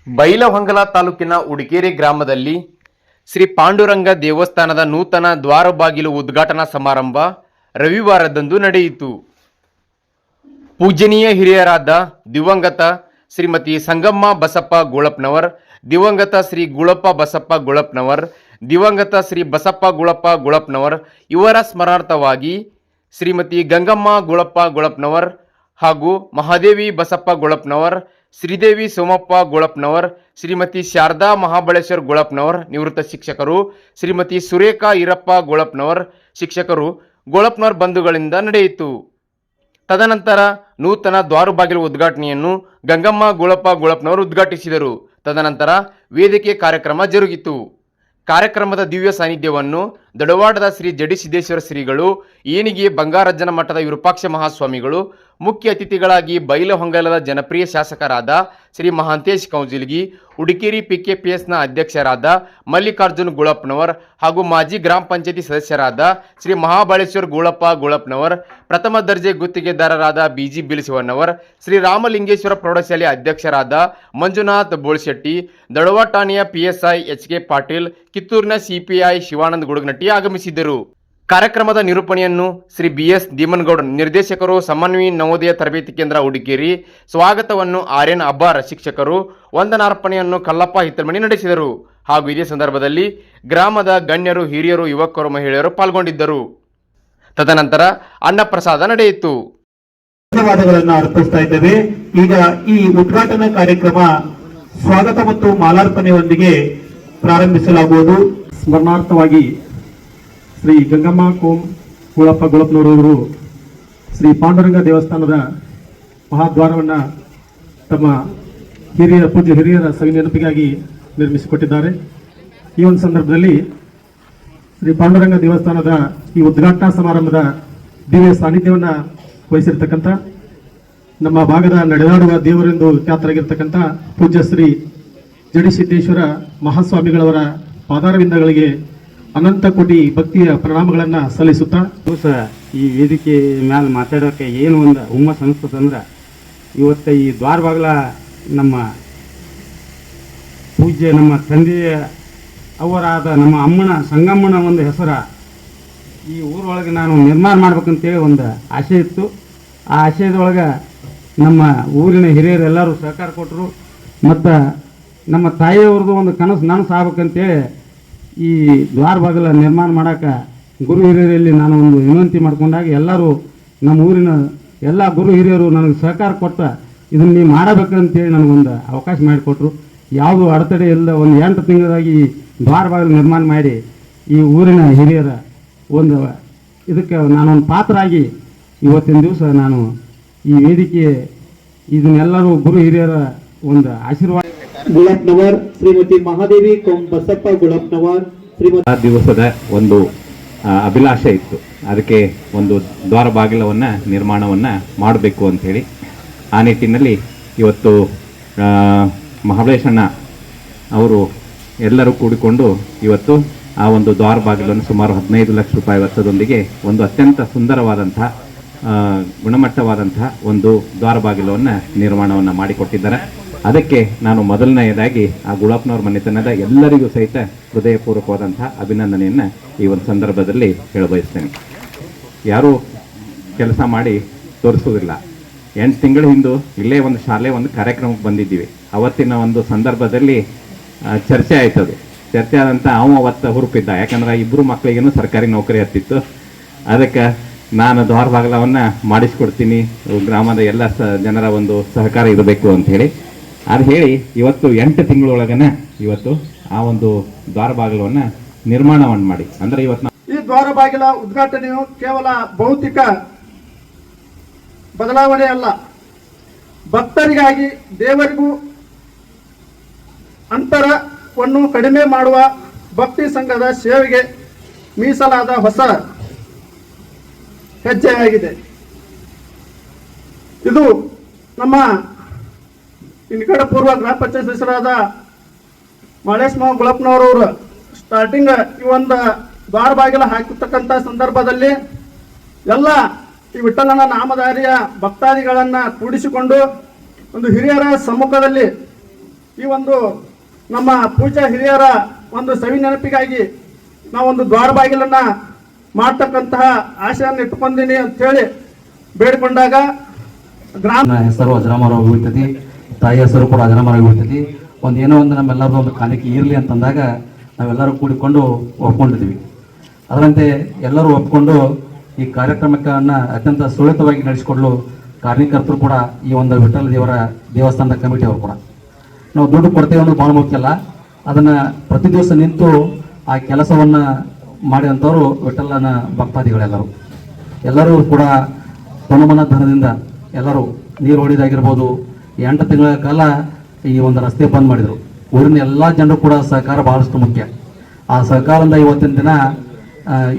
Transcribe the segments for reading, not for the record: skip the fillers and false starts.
ಬೈಲಹೊಂಗಲ ತಾಲೂಕಿನ ಉಡಿಕೇರಿ ಗ್ರಾಮದಲ್ಲಿ ಶ್ರೀ ಪಾಂಡುರಂಗ ದೇವಸ್ಥಾನದ ನೂತನ ದ್ವಾರ ಬಾಗಿಲು ಉದ್ಘಾಟನಾ ಸಮಾರಂಭ ರವಿವಾರದಂದು ನಡೆಯಿತು. ಪೂಜನೀಯ ಹಿರಿಯರಾದ ದಿವಂಗತ ಶ್ರೀಮತಿ ಸಂಗಮ್ಮ ಬಸಪ್ಪ ಗೋಳಪ್ಪನವರ್, ದಿವಂಗತ ಶ್ರೀ ಗುಳಪ್ಪ ಬಸಪ್ಪ ಗೋಳಪ್ಪನವರ್, ದಿವಂಗತ ಶ್ರೀ ಬಸಪ್ಪ ಗುಳಪ್ಪ ಗೋಳಪ್ಪನವರ್ ಇವರ ಸ್ಮರಣಾರ್ಥವಾಗಿ ಶ್ರೀಮತಿ ಗಂಗಮ್ಮ ಗೋಳಪ್ಪ ಗೋಳಪ್ಪನವರ್ ಹಾಗೂ ಮಹಾದೇವಿ ಬಸಪ್ಪ ಗೋಳಪ್ಪನವರ್, ಶ್ರೀದೇವಿ ಸೋಮಪ್ಪ ಗೋಳಪ್ಪನವರ್, ಶ್ರೀಮತಿ ಶಾರದಾ ಮಹಾಬಳೇಶ್ವರ್ ಗೋಳಪ್ಪನವರ್ ನಿವೃತ್ತ ಶಿಕ್ಷಕರು, ಶ್ರೀಮತಿ ಸುರೇಖಾ ಈರಪ್ಪ ಗೋಳಪ್ಪನವರ್ ಶಿಕ್ಷಕರು ಗೋಳಪ್ಪನವರ್ ಬಂಧುಗಳಿಂದ ನಡೆಯಿತು. ತದನಂತರ ನೂತನ ದ್ವಾರಬಾಗಿಲು ಉದ್ಘಾಟನೆಯನ್ನು ಗಂಗಮ್ಮ ಗೋಳಪ್ಪ ಗೋಳಪ್ಪನವರು ಉದ್ಘಾಟಿಸಿದರು. ತದನಂತರ ವೇದಿಕೆ ಕಾರ್ಯಕ್ರಮ ಜರುಗಿತು. ಕಾರ್ಯಕ್ರಮದ ದಿವ್ಯ ಸಾನ್ನಿಧ್ಯವನ್ನು ದಡವಾಡದ ಶ್ರೀ ಜಡಿ ಸಿದ್ದೇಶ್ವರ ಶ್ರೀಗಳು, ಏನಿಗೆ ಬಂಗಾರಜ್ಜನ ಮಠದ ವಿರೂಪಾಕ್ಷ ಮಹಾಸ್ವಾಮಿಗಳು, ಮುಖ್ಯ ಅತಿಥಿಗಳಾಗಿ ಬೈಲಹೊಂಗಲದ ಜನಪ್ರಿಯ ಶಾಸಕರಾದ ಶ್ರೀ ಮಹಾಂತೇಶ್ ಕೌಜಿಲ್ಗಿ, ಉಡಿಕೇರಿ PKPSನ ಅಧ್ಯಕ್ಷರಾದ ಮಲ್ಲಿಕಾರ್ಜುನ್ ಗೋಳಪ್ಪನವರ್ ಹಾಗೂ ಮಾಜಿ ಗ್ರಾಮ ಪಂಚಾಯತಿ ಸದಸ್ಯರಾದ ಶ್ರೀ ಮಹಾಬಳೇಶ್ವರ್ ಗೋಳಪ್ಪ ಗೋಳಪ್ಪನವರ್, ಪ್ರಥಮ ದರ್ಜೆ ಗುತ್ತಿಗೆದಾರರಾದ BG ಬಿಲಿಸಿವಣ್ಣವರ್, ಶ್ರೀ ರಾಮಲಿಂಗೇಶ್ವರ ಪ್ರೌಢಶಾಲೆ ಅಧ್ಯಕ್ಷರಾದ ಮಂಜುನಾಥ್ ಬೋಳ್ಶೆಟ್ಟಿ, ದಡವಾ ಠಾಣೆಯ PSI HK Patil, ಕಿತ್ತೂರಿನ CPI Shivananda Gudugunatti ಆಗಮಿಸಿದ್ದರು. ಕಾರ್ಯಕ್ರಮದ ನಿರೂಪಣೆಯನ್ನು ಶ್ರೀ BS ದೀಮನಗೌಡ, ನಿರ್ದೇಶಕರು, ಸಮನ್ವಯ ನವೋದಯ ತರಬೇತಿ ಕೇಂದ್ರ ಉಡಿಕೇರಿ, ಸ್ವಾಗತವನ್ನು RN ಅಬ್ಬಾರ್ ಶಿಕ್ಷಕರು, ವಂದನಾರ್ಪಣೆಯನ್ನು ಕಲ್ಲಪ್ಪ ಹಿತ್ತಲ್ಮಣಿ ನಡೆಸಿದರು. ಹಾಗೂ ಇದೇ ಸಂದರ್ಭದಲ್ಲಿ ಗ್ರಾಮದ ಗಣ್ಯರು, ಹಿರಿಯರು, ಯುವಕರು, ಮಹಿಳೆಯರು ಪಾಲ್ಗೊಂಡಿದ್ದರು. ತದನಂತರ ಅನ್ನಪ್ರಸಾದ ನಡೆಯಿತು. ಧನ್ಯವಾದಗಳನ್ನು ಅರ್ಪಿಸ್ತಾ ಇದ್ದೇವೆ. ಈಗ ಈ ಉದ್ಘಾಟನಾ ಕಾರ್ಯಕ್ರಮ ಸ್ವಾಗತ ಮತ್ತು ಮಾಲಾರ್ಪಣೆಯೊಂದಿಗೆ ಪ್ರಾರಂಭಿಸಲಾಗುವುದು. ಸ್ಮರಣಾರ್ಥವಾಗಿ ಶ್ರೀ ಗಂಗಮ್ಮ ಗೋಳಪ್ಪ ಗೋಳಪ್ಪನವರು ಶ್ರೀ ಪಾಂಡುರಂಗ ದೇವಸ್ಥಾನದ ಮಹಾದ್ವಾರವನ್ನು ತಮ್ಮ ಪೂಜ್ಯ ಹಿರಿಯರ ನೆನಪಿಗಾಗಿ ನಿರ್ಮಿಸಿಕೊಟ್ಟಿದ್ದಾರೆ. ಈ ಒಂದು ಸಂದರ್ಭದಲ್ಲಿ ಶ್ರೀ ಪಾಂಡುರಂಗ ದೇವಸ್ಥಾನದ ಈ ಉದ್ಘಾಟನಾ ಸಮಾರಂಭದ ದಿವ್ಯ ಸಾನ್ನಿಧ್ಯವನ್ನು ವಹಿಸಿರ್ತಕ್ಕಂಥ ನಮ್ಮ ಭಾಗದ ನಡೆದಾಡುವ ದೇವರೆಂದು ಖ್ಯಾತರಾಗಿರ್ತಕ್ಕಂಥ ಪೂಜ್ಯ ಶ್ರೀ ಜಡಿ ಸಿದ್ದೇಶ್ವರ ಮಹಾಸ್ವಾಮಿಗಳವರ ಪಾದಾರವಿಂದಗಳಿಗೆ ಅನಂತ ಕೋಟಿ ಭಕ್ತಿಯ ಪ್ರಣಾಮಗಳನ್ನು ಸಲ್ಲಿಸುತ್ತಾ ಈ ವೇದಿಕೆ ಮ್ಯಾಲೆ ಮಾತಾಡೋಕೆ ಏನು ಒಂದು ಹುಮ್ಮಸ್ ಅನಿಸ್ತದಂದ್ರೆ, ಇವತ್ತು ಈ ದ್ವಾರ ಬಾಗಿಲ ನಮ್ಮ ಪೂಜ್ಯ ನಮ್ಮ ತಂದೆಯ ಅವರಾದ ನಮ್ಮ ಅಮ್ಮನ ಸಂಗಮ್ಮನ ಒಂದು ಹೆಸರ ಈ ಊರೊಳಗೆ ನಾನು ನಿರ್ಮಾಣ ಮಾಡ್ಬೇಕಂತೇಳಿ ಒಂದು ಆಸೆ ಇತ್ತು. ಆ ಆಶಯದೊಳಗೆ ನಮ್ಮ ಊರಿನ ಹಿರಿಯರೆಲ್ಲರೂ ಸಹಕಾರ ಕೊಟ್ಟರು. ಮತ್ತು ನಮ್ಮ ತಾಯಿಯವ್ರದ್ದು ಒಂದು ನನಸು ಆಗ್ಬೇಕಂತೇಳಿ ಈ ದ್ವಾರ ಬಾಗಿಲ ನಿರ್ಮಾಣ ಮಾಡೋಕೆ ಗುರು ಹಿರಿಯರಲ್ಲಿ ನಾನು ಒಂದು ವಿನಂತಿ ಮಾಡ್ಕೊಂಡಾಗ ಎಲ್ಲರೂ ನಮ್ಮ ಊರಿನ ಎಲ್ಲ ಗುರು ಹಿರಿಯರು ನನಗೆ ಸಹಕಾರ ಕೊಟ್ಟ ಇದನ್ನು ನೀವು ಮಾಡಬೇಕಂತೇಳಿ ನನಗೊಂದು ಅವಕಾಶ ಮಾಡಿಕೊಟ್ರು. ಯಾವುದು ಅಡೆತಡೆ ಇಲ್ಲ, ಒಂದು 8 ತಿಂಗಳಾಗಿ ದ್ವಾರ ಬಾಗಿಲು ನಿರ್ಮಾಣ ಮಾಡಿ ಈ ಊರಿನ ಹಿರಿಯರ ಒಂದು ಇದಕ್ಕೆ ನಾನೊಂದು ಪಾತ್ರರಾಗಿ ಇವತ್ತಿನ ದಿವಸ ನಾನು ಈ ವೇದಿಕೆ ಇದನ್ನೆಲ್ಲರೂ ಗುರು ಹಿರಿಯರ ಒಂದು ಆಶೀರ್ವಾದ. ಗೋಳಪ್ಪನವರ್, ಶ್ರೀಮತಿ ಮಹಾದೇವಿ ಬಸಪ್ಪ ಗೋಳಪ್ಪನವರ್, ಆ ದಿವಸದ ಒಂದು ಅಭಿಲಾಷೆ ಇತ್ತು. ಅದಕ್ಕೆ ಒಂದು ದ್ವಾರ ಬಾಗಿಲವನ್ನು ನಿರ್ಮಾಣವನ್ನು ಮಾಡಬೇಕು ಅಂಥೇಳಿ ಆ ನಿಟ್ಟಿನಲ್ಲಿ ಇವತ್ತು ಮಹಾಬಳೇಶಣ್ಣ ಅವರು ಎಲ್ಲರೂ ಕೂಡಿಕೊಂಡು ಇವತ್ತು ಆ ಒಂದು ದ್ವಾರ ಬಾಗಿಲನ್ನು ಸುಮಾರು 15 ಲಕ್ಷ ರೂಪಾಯಿ ವೆಚ್ಚದೊಂದಿಗೆ ಒಂದು ಅತ್ಯಂತ ಸುಂದರವಾದಂಥ ಗುಣಮಟ್ಟವಾದಂತಹ ಒಂದು ದ್ವಾರ ಬಾಗಿಲವನ್ನು ನಿರ್ಮಾಣವನ್ನು ಮಾಡಿಕೊಟ್ಟಿದ್ದಾರೆ. ಅದಕ್ಕೆ ನಾನು ಮೊದಲನೆಯದಾಗಿ ಆ ಗೋಳಪ್ಪನವ್ರ ಮನೆತನದ ಎಲ್ಲರಿಗೂ ಸಹಿತ ಹೃದಯಪೂರ್ವಕವಾದಂತಹ ಅಭಿನಂದನೆಯನ್ನು ಈ ಒಂದು ಸಂದರ್ಭದಲ್ಲಿ ಹೇಳಬಯಸ್ತೇನೆ. ಯಾರೂ ಕೆಲಸ ಮಾಡಿ ತೋರಿಸೋದಿಲ್ಲ. 8 ತಿಂಗಳ ಹಿಂದೆ ಇಲ್ಲೇ ಒಂದು ಶಾಲೆ ಒಂದು ಕಾರ್ಯಕ್ರಮಕ್ಕೆ ಬಂದಿದ್ದೀವಿ. ಅವತ್ತಿನ ಒಂದು ಸಂದರ್ಭದಲ್ಲಿ ಚರ್ಚೆ ಆಯ್ತದು. ಚರ್ಚೆ ಆದಂಥ ಅವತ್ತು ಹುರುಪಿದ್ದ, ಯಾಕಂದ್ರೆ 2 ಮಕ್ಕಳಿಗೇನು ಸರ್ಕಾರಿ ನೌಕರಿ ಹತ್ತಿತ್ತು. ಅದಕ್ಕೆ ನಾನು ದ್ವಾರ ಬಾಗಿಲವನ್ನು ಮಾಡಿಸ್ಕೊಡ್ತೀನಿ, ಗ್ರಾಮದ ಎಲ್ಲ ಜನರ ಒಂದು ಸಹಕಾರ ಇರಬೇಕು ಅಂಥೇಳಿ ಅದು ಹೇಳಿ ಇವತ್ತು 8 ತಿಂಗಳೊಳಗನೆ ಇವತ್ತು ಆ ಒಂದು ದ್ವಾರ ಬಾಗಿಲವನ್ನು ನಿರ್ಮಾಣವನ್ನು ಮಾಡಿ ಅಂದ್ರೆ ಇವತ್ತು ಈ ದ್ವಾರ ಬಾಗಿಲ ಉದ್ಘಾಟನೆಯು ಕೇವಲ ಭೌತಿಕ ಬದಲಾವಣೆ ಅಲ್ಲ, ಭಕ್ತರಿಗಾಗಿ ದೇವರಿಗೂ ಅಂತರವನ್ನು ಕಡಿಮೆ ಮಾಡುವ ಭಕ್ತಿ ಸಂಘದ ಸೇವೆಗೆ ಮೀಸಲಾದ ಹೊಸ ಹೆಜ್ಜೆಯಾಗಿದೆ. ಇದು ನಮ್ಮ ನಿಕಟ ಪೂರ್ವ ಗ್ರಾಮ ಪಂಚಾಯತ್ ಸದಸ್ಯರಾದ ಮಹೇಶ್ ಗೋಳಪ್ಪನವರು ಸ್ಟಾರ್ಟಿಂಗ್ ಈ ಒಂದು ದ್ವಾರ ಬಾಗಿಲ ಹಾಕಿರ್ತಕ್ಕಂಥ ಸಂದರ್ಭದಲ್ಲಿ ಎಲ್ಲ ಈ ವಿಠಲನ ನಾಮಧಾರಿಯ ಭಕ್ತಾದಿಗಳನ್ನ ಕೂಡಿಸಿಕೊಂಡು ಒಂದು ಹಿರಿಯರ ಸಮ್ಮುಖದಲ್ಲಿ ಈ ಒಂದು ನಮ್ಮ ಪೂಜಾ ಹಿರಿಯರ ಒಂದು ಸವಿ ನೆನಪಿಗಾಗಿ ನಾವೊಂದು ದ್ವಾರ ಬಾಗಿಲನ್ನ ಮಾಡ್ತಕ್ಕಂತಹ ಆಶೆಯನ್ನು ಇಟ್ಕೊಂಡಿನಿ ಅಂತೇಳಿ ಬೇಡಿಕೊಂಡಾಗ ಗ್ರಾಮ ನನ್ನ ಹೆಸರು ಅಜರಾಮರವಾಗಿ ಉಳಿತೈತಿ, ತಾಯಿ ಹೆಸರು ಕೂಡ ಅಜರಾಮರವಾಗಿ ಉಳಿತೈತಿ. ಏನೋ ಒಂದು ನಮ್ಮೆಲ್ಲರದು ಒಂದು ಕಾಣಿಕೆ ಇರಲಿ ಅಂತಂದಾಗ ನಾವೆಲ್ಲರೂ ಕೂಡಿಕೊಂಡು ಒಪ್ಕೊಂಡಿದ್ದೀವಿ. ಅದರಂತೆ ಎಲ್ಲರೂ ಒಪ್ಕೊಂಡು ಈ ಕಾರ್ಯಕ್ರಮವನ್ನು ಅತ್ಯಂತ ಸುಳಿತವಾಗಿ ನಡೆಸಿಕೊಳ್ಳಲು ಕಾರ್ಯಕರ್ತರು ಕೂಡ ಈ ಒಂದು ವಿಠ್ಠಲ ದೇವರ ದೇವಸ್ಥಾನದ ಕಮಿಟಿಯವರು ಕೂಡ ನಾವು ದುಡ್ಡು ಕೊಡ್ತೇವೆ ಅನ್ನೋದು ಭಾಳ ಮುಖ್ಯ ಅಲ್ಲ, ಅದನ್ನು ಪ್ರತಿ ದಿವಸ ನಿಂತು ಆ ಕೆಲಸವನ್ನು ಮಾಡಿದಂಥವರು ವಿಠ್ಠಲನ ಭಕ್ತಾದಿಗಳೆಲ್ಲರೂ ಎಲ್ಲರೂ ಕೂಡ ತನುಮನ ಧನದಿಂದ ಎಲ್ಲರೂ ನೀರು ಹೊಡಿದಾಗಿರ್ಬೋದು. 8 ತಿಂಗಳ ಕಾಲ ಈ ಒಂದು ರಸ್ತೆ ಬಂದ್ ಮಾಡಿದರು. ಊರಿನ ಎಲ್ಲ ಜನರು ಕೂಡ ಸಹಕಾರ ಬಹಳಷ್ಟು ಮುಖ್ಯ. ಆ ಸಹಕಾರದಿಂದ ಇವತ್ತಿನ ದಿನ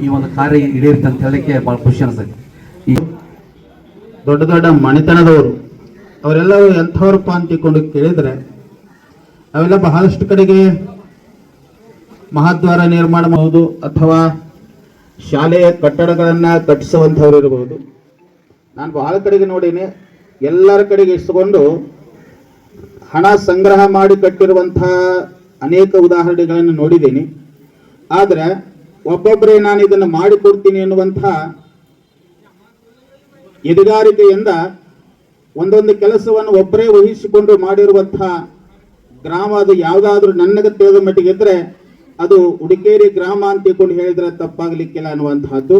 ಈ ಒಂದು ಕಾರ್ಯ ಈಡೇರಿತು ಅಂತ ಹೇಳಲಿಕ್ಕೆ ಭಾಳ ಖುಷಿ ಅನಿಸ್ತೈತಿ. ಈ ದೊಡ್ಡ ದೊಡ್ಡ ಮನೆತನದವರು ಅವರೆಲ್ಲರೂ ಎಂಥವ್ರಪ್ಪ ಅಂತಿಕೊಂಡು ಕೇಳಿದರೆ ಅವೆಲ್ಲ ಬಹಳಷ್ಟು ಕಡೆಗೆ ಮಹಾದ್ವಾರ ನಿರ್ಮಾಣ ಮಾಡಬಹುದು ಅಥವಾ ಶಾಲೆಯ ಕಟ್ಟಡಗಳನ್ನು ಕಟ್ಟಿಸುವಂಥವ್ರು ಇರಬಹುದು. ನಾನು ಬಹಳ ಕಡೆಗೆ ನೋಡೀನಿ, ಎಲ್ಲರ ಕಡೆಗೆ ಇಸ್ಕೊಂಡು ಹಣ ಸಂಗ್ರಹ ಮಾಡಿ ಕಟ್ಟಿರುವಂತಹ ಅನೇಕ ಉದಾಹರಣೆಗಳನ್ನು ನೋಡಿದ್ದೀನಿ. ಆದರೆ ಒಬ್ಬೊಬ್ಬರೇ ನಾನು ಇದನ್ನು ಮಾಡಿಕೊಡ್ತೀನಿ ಎನ್ನುವಂಥ ಎದುಗಾರಿಕೆಯಿಂದ ಒಂದೊಂದು ಕೆಲಸವನ್ನು ಒಬ್ಬರೇ ವಹಿಸಿಕೊಂಡು ಮಾಡಿರುವಂತಹ ಗ್ರಾಮ ಅದು ಯಾವುದಾದ್ರೂ ನನಗೆ ತಿಳಿದ ಮಟ್ಟಿಗೆ ಇದ್ರೆ ಅದು ಉಡಿಕೇರಿ ಗ್ರಾಮ ಅಂತ ಹೇಳಿದ್ರೆ ತಪ್ಪಾಗಲಿಕ್ಕಿಲ್ಲ ಅನ್ನುವಂತಹದ್ದು.